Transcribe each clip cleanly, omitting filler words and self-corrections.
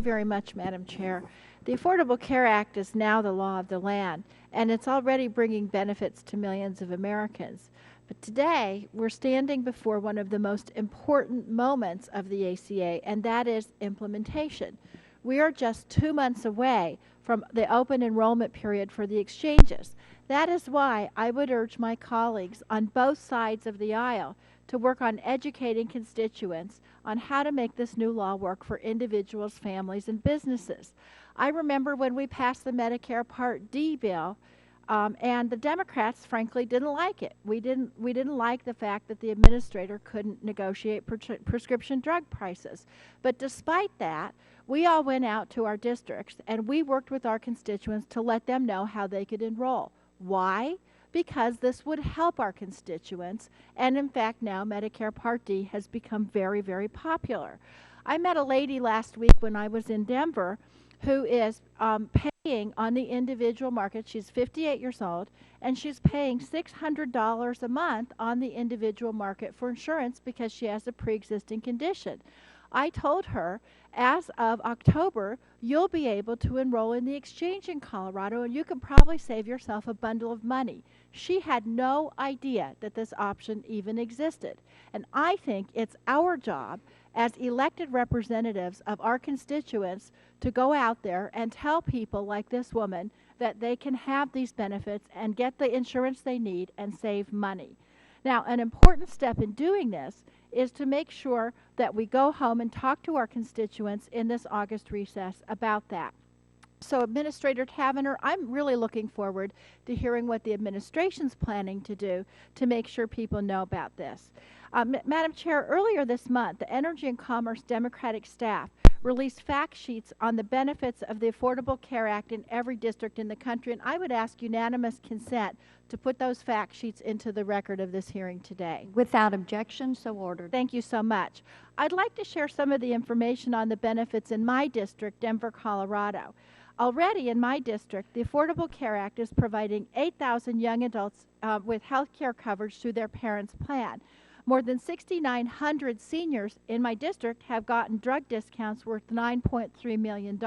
Very much, Madam Chair. The Affordable Care Act is now the law of the land, and it's already bringing benefits to millions of Americans. But today, we're standing before one of the most important moments of the ACA, and that is implementation. We are just 2 months away from the open enrollment period for the exchanges. That is why I would urge my colleagues on both sides of the aisle to work on educating constituents on how to make this new law work for individuals, families, and businesses. I remember when we passed the Medicare Part D bill, and the Democrats, frankly, didn't like it. We didn't like the fact that the administrator couldn't negotiate prescription drug prices. But despite that, we all went out to our districts and we worked with our constituents to let them know how they could enroll. Why? Because this would help our constituents, and in fact now Medicare Part D has become very, very popular. I met a lady last week when I was in Denver who is paying on the individual market. She's 58 years old, and she's paying $600 a month on the individual market for insurance because she has a pre-existing condition. I told her, as of October, you'll be able to enroll in the exchange in Colorado, and you can probably save yourself a bundle of money. She had no idea that this option even existed. And I think it's our job as elected representatives of our constituents to go out there and tell people like this woman that they can have these benefits and get the insurance they need and save money. Now, an important step in doing this is to make sure that we go home and talk to our constituents in this August recess about that. So, Administrator Tavener, I'm really looking forward to hearing what the administration's planning to do to make sure people know about this. Madam Chair, earlier this month, the Energy and Commerce Democratic staff released fact sheets on the benefits of the Affordable Care Act in every district in the country, and I would ask unanimous consent to put those fact sheets into the record of this hearing today. Without objection, so ordered. Thank you so much. I'd like to share some of the information on the benefits in my district, Denver, Colorado. Already in my district, the Affordable Care Act is providing 8,000 young adults with health care coverage through their parents' plan. More than 6,900 seniors in my district have gotten drug discounts worth $9.3 million.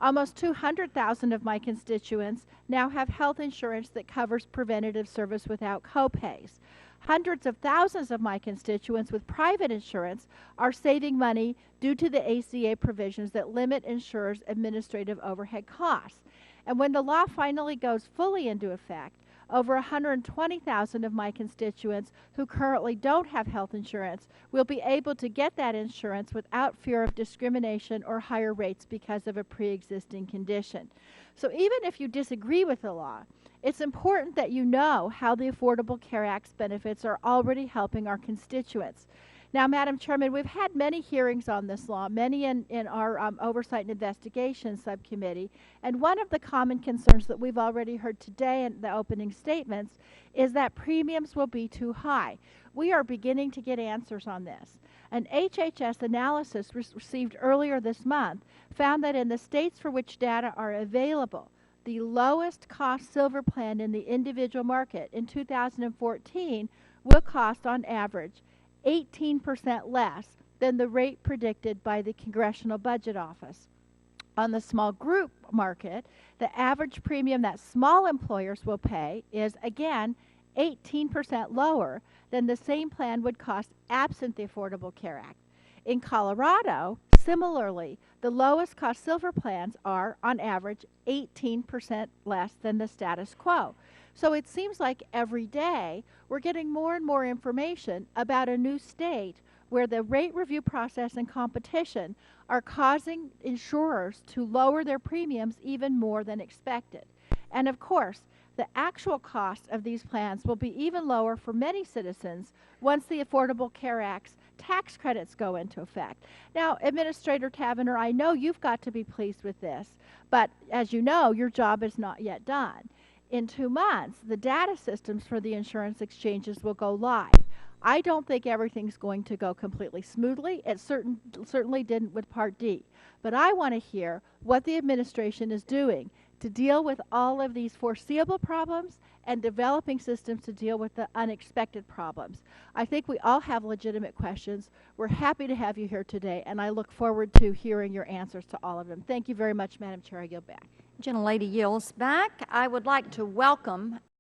Almost 200,000 of my constituents now have health insurance that covers preventative service without copays. Hundreds of thousands of my constituents with private insurance are saving money due to the ACA provisions that limit insurers' administrative overhead costs. And when the law finally goes fully into effect, over 120,000 of my constituents who currently don't have health insurance will be able to get that insurance without fear of discrimination or higher rates because of a pre-existing condition. So even if you disagree with the law, it's important that you know how the Affordable Care Act's benefits are already helping our constituents. Now, Madam Chairman, we've had many hearings on this law, many in our Oversight and Investigation Subcommittee, and one of the common concerns that we've already heard today in the opening statements is that premiums will be too high. We are beginning to get answers on this. An HHS analysis received earlier this month found that in the states for which data are available, the lowest cost silver plan in the individual market in 2014 will cost on average 18% less than the rate predicted by the Congressional Budget Office. On the small group market, the average premium that small employers will pay is, again, 18% lower than the same plan would cost absent the Affordable Care Act. In Colorado, similarly, the lowest cost silver plans are, on average, 18% less than the status quo. So it seems like every day we're getting more and more information about a new state where the rate review process and competition are causing insurers to lower their premiums even more than expected. And of course, the actual cost of these plans will be even lower for many citizens once the Affordable Care Act's tax credits go into effect. Now, Administrator Tavener, I know you've got to be pleased with this, but as you know, your job is not yet done. In 2 months, the data systems for the insurance exchanges will go live. I don't think everything's going to go completely smoothly. It certainly didn't with Part D. But I want to hear what the administration is doing to deal with all of these foreseeable problems and developing systems to deal with the unexpected problems. I think we all have legitimate questions. We're happy to have you here today, and I look forward to hearing your answers to all of them. Thank you very much, Madam Chair. I yield back. Gentlelady yields back. I would like to welcome